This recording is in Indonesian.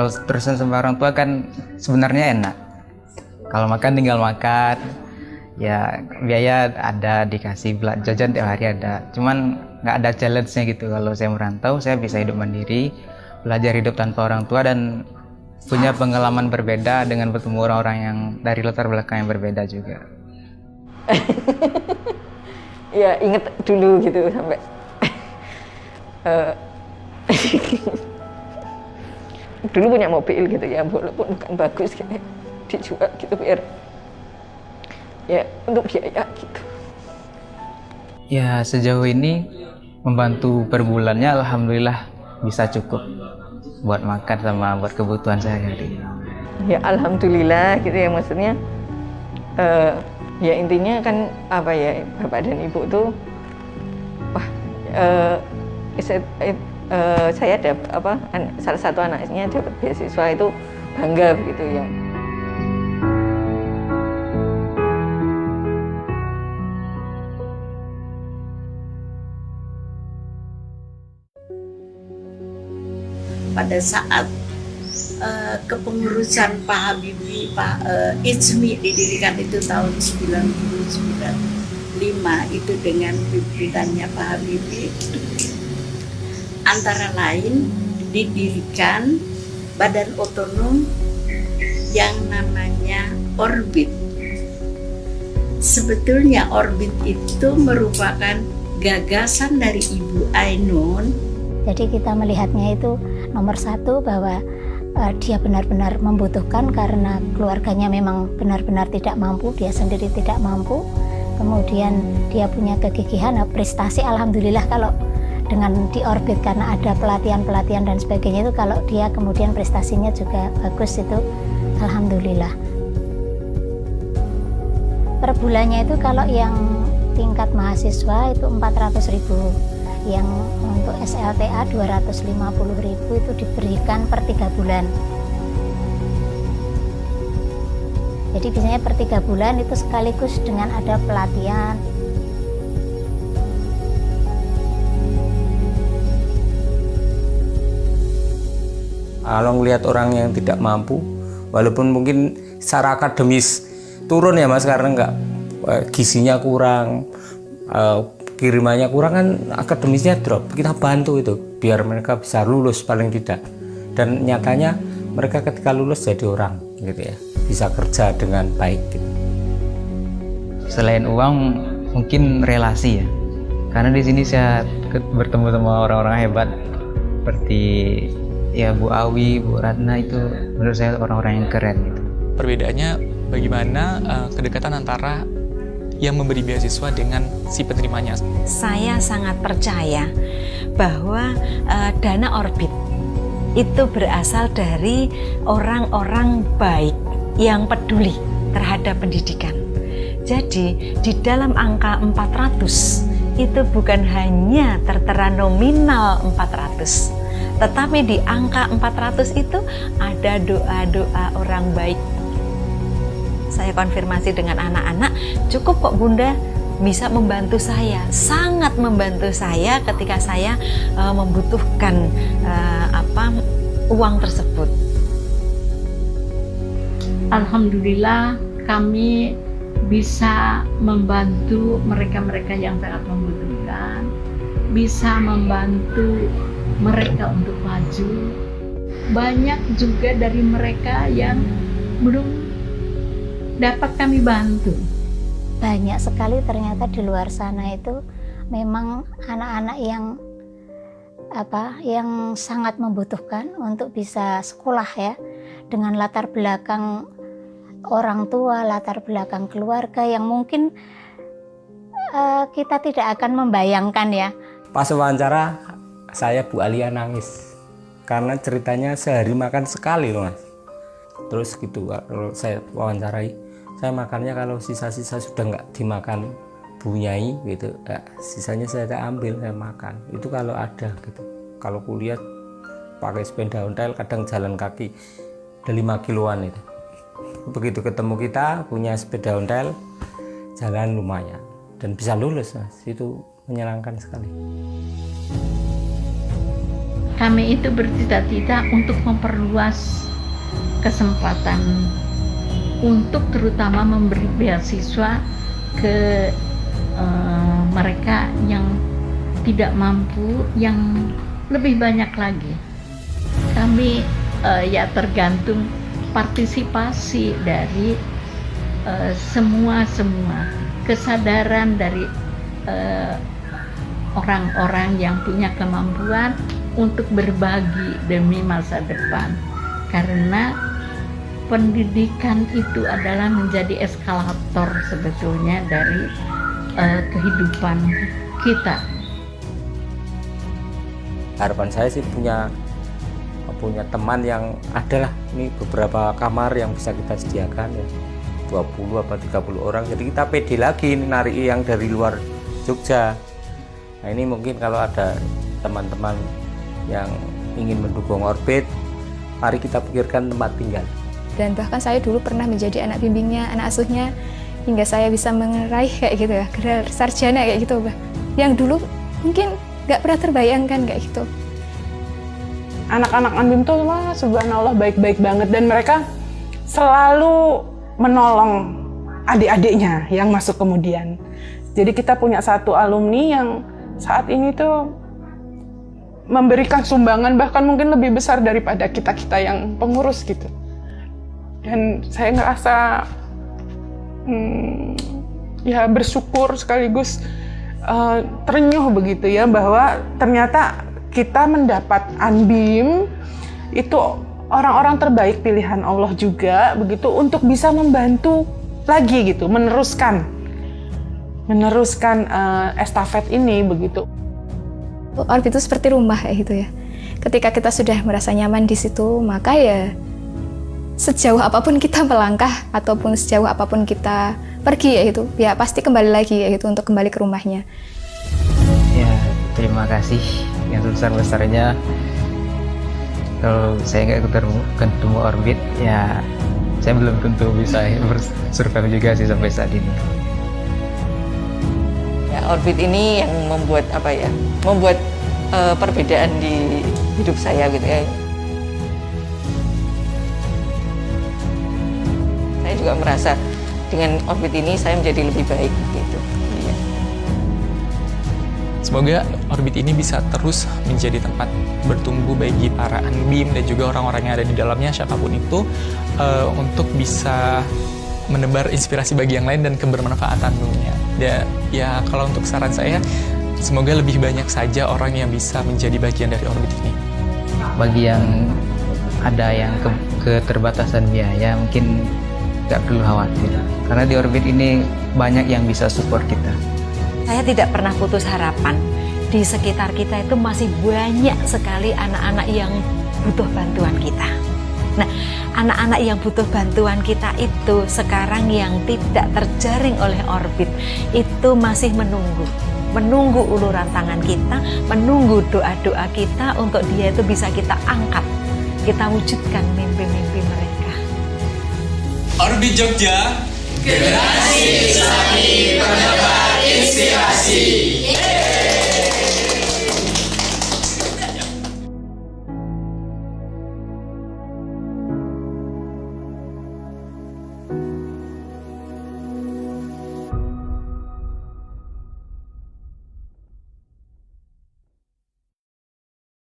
kalau terusan sama orang tua kan sebenarnya enak. Kalau makan tinggal makan, ya biaya ada, dikasih jajan tiap hari ada. Cuman nggak ada challenge-nya gitu. Kalau saya merantau, saya bisa hidup mandiri, belajar hidup tanpa orang tua, dan punya pengalaman berbeda dengan bertemu orang-orang yang dari latar belakang yang berbeda juga. Ya inget dulu gitu sampai dulu punya mobil gitu ya, walaupun bukan bagus gitu, dijual gitu biar ya untuk biaya gitu. Ya sejauh ini membantu per bulannya alhamdulillah bisa cukup buat makan sama buat kebutuhan sehari-hari. Ya alhamdulillah gitu ya, maksudnya ya intinya kan apa ya, bapak dan ibu tuh wah saya ada salah satu anaknya dapat beasiswa itu bangga begitu ya. Pada saat kepengurusan Pak Habibie, Pak Ijmi didirikan itu tahun 1995 itu dengan pimpinannya Pak Habibie, antara lain didirikan badan otonom yang namanya Orbit. Sebetulnya Orbit itu merupakan gagasan dari Ibu Ainun. Jadi kita melihatnya itu nomor satu bahwa dia benar-benar membutuhkan karena keluarganya memang benar-benar tidak mampu, dia sendiri tidak mampu. Kemudian dia punya kegigihan, prestasi alhamdulillah kalau dengan di Orbit karena ada pelatihan-pelatihan dan sebagainya itu, kalau dia kemudian prestasinya juga bagus itu alhamdulillah. Per bulannya itu kalau yang tingkat mahasiswa itu 400.000. Yang untuk SLTA 250.000 itu diberikan per 3 bulan. Jadi biasanya per 3 bulan itu sekaligus dengan ada pelatihan. Kalau ngelihat orang yang tidak mampu, walaupun mungkin secara akademis turun ya Mas, karena nggak gizinya kurang, kirimannya kurang kan, akademisnya drop, kita bantu itu biar mereka bisa lulus paling tidak, dan nyatanya mereka ketika lulus jadi orang gitu ya, bisa kerja dengan baik gitu. Selain uang mungkin relasi ya, karena di sini saya bertemu sama orang-orang hebat seperti ya Bu Awi, Bu Ratna, itu menurut saya orang-orang yang keren gitu. Perbedaannya bagaimana kedekatan antara yang memberi beasiswa dengan si penerimanya. Saya sangat percaya bahwa dana Orbit itu berasal dari orang-orang baik yang peduli terhadap pendidikan. Jadi di dalam angka 400 itu bukan hanya tertera nominal 400, tetapi di angka 400 itu ada doa-doa orang baik. Saya konfirmasi dengan anak-anak, cukup kok Bunda bisa membantu saya, sangat membantu saya ketika saya membutuhkan uang tersebut. Alhamdulillah kami bisa membantu mereka-mereka yang sangat membutuhkan, bisa membantu mereka untuk maju. Banyak juga dari mereka yang belum dapat kami bantu. Banyak sekali ternyata di luar sana itu memang anak-anak yang sangat membutuhkan untuk bisa sekolah ya, dengan latar belakang orang tua, latar belakang keluarga yang mungkin kita tidak akan membayangkan ya. Pas wawancara saya Bu Alia nangis karena ceritanya sehari makan sekali loh Mas. Terus gitu kalau saya wawancarai, saya makannya kalau sisa-sisa sudah nggak dimakan Bu Nyai gitu, sisanya saya ambil, saya makan. Itu kalau ada gitu. Kalau kuliah pakai sepeda ontel, kadang jalan kaki ada 5 kiloan itu. Begitu ketemu kita punya sepeda ontel, jalan lumayan dan bisa lulus Mas. Itu menyenangkan sekali. kami itu bercita-cita untuk memperluas kesempatan untuk terutama memberi beasiswa ke mereka yang tidak mampu, yang lebih banyak lagi. Kami ya tergantung partisipasi dari semua kesadaran dari orang-orang yang punya kemampuan untuk berbagi demi masa depan, karena pendidikan itu adalah menjadi eskalator sebetulnya dari kehidupan kita. Harapan saya sih punya teman yang adalah ini beberapa kamar yang bisa kita sediakan ya, 20 atau 30 orang, jadi kita pede lagi narik yang dari luar Jogja. Nah ini mungkin kalau ada teman-teman yang ingin mendukung Orbit, mari kita pikirkan tempat tinggal. Dan bahkan saya dulu pernah menjadi anak bimbingnya, anak asuhnya, hingga saya bisa meraih kayak gitu ya, gelar sarjana kayak gitu, Mbak. Yang dulu mungkin nggak pernah terbayangkan kayak gitu. Anak-anak Anbim tuh wah subhanallah baik-baik banget, dan mereka selalu menolong adik-adiknya yang masuk kemudian. Jadi kita punya satu alumni yang saat ini tuh memberikan sumbangan bahkan mungkin lebih besar daripada kita-kita yang pengurus gitu. Dan saya ngerasa ya bersyukur sekaligus terenyuh begitu ya, bahwa ternyata kita mendapat Anbim itu orang-orang terbaik pilihan Allah juga begitu, untuk bisa membantu lagi gitu, meneruskan estafet ini begitu. Orbit itu seperti rumah kayak gitu ya. Ketika kita sudah merasa nyaman di situ, maka ya sejauh apapun kita melangkah ataupun sejauh apapun kita pergi ya itu, ya pasti kembali lagi ya itu untuk kembali ke rumahnya. Ya, terima kasih yang sebesar-besarnya. Kalau saya nggak ketemu Orbit, ya saya belum tentu bisa bersurvive juga sih sampai saat ini. Ya, Orbit ini yang membuat perbedaan di hidup saya gitu ya. Saya juga merasa dengan Orbit ini saya menjadi lebih baik gitu. Iya. Semoga Orbit ini bisa terus menjadi tempat bertumbuh bagi para Anbim dan juga orang-orang yang ada di dalamnya, siapapun itu, untuk bisa menebar inspirasi bagi yang lain dan kebermanfaatan tentunya. Ya kalau untuk saran saya, semoga lebih banyak saja orang yang bisa menjadi bagian dari Orbit ini. Bagi yang ada yang keterbatasan biaya, mungkin nggak perlu khawatir, karena di Orbit ini banyak yang bisa support kita. Saya tidak pernah putus harapan. Di sekitar kita itu masih banyak sekali anak-anak yang butuh bantuan kita. Nah, anak-anak yang butuh bantuan kita itu sekarang yang tidak terjaring oleh Orbit itu masih menunggu uluran tangan kita, menunggu doa-doa kita untuk dia itu bisa kita angkat, kita wujudkan mimpi-mimpi mereka. Orbit Jogja, generasi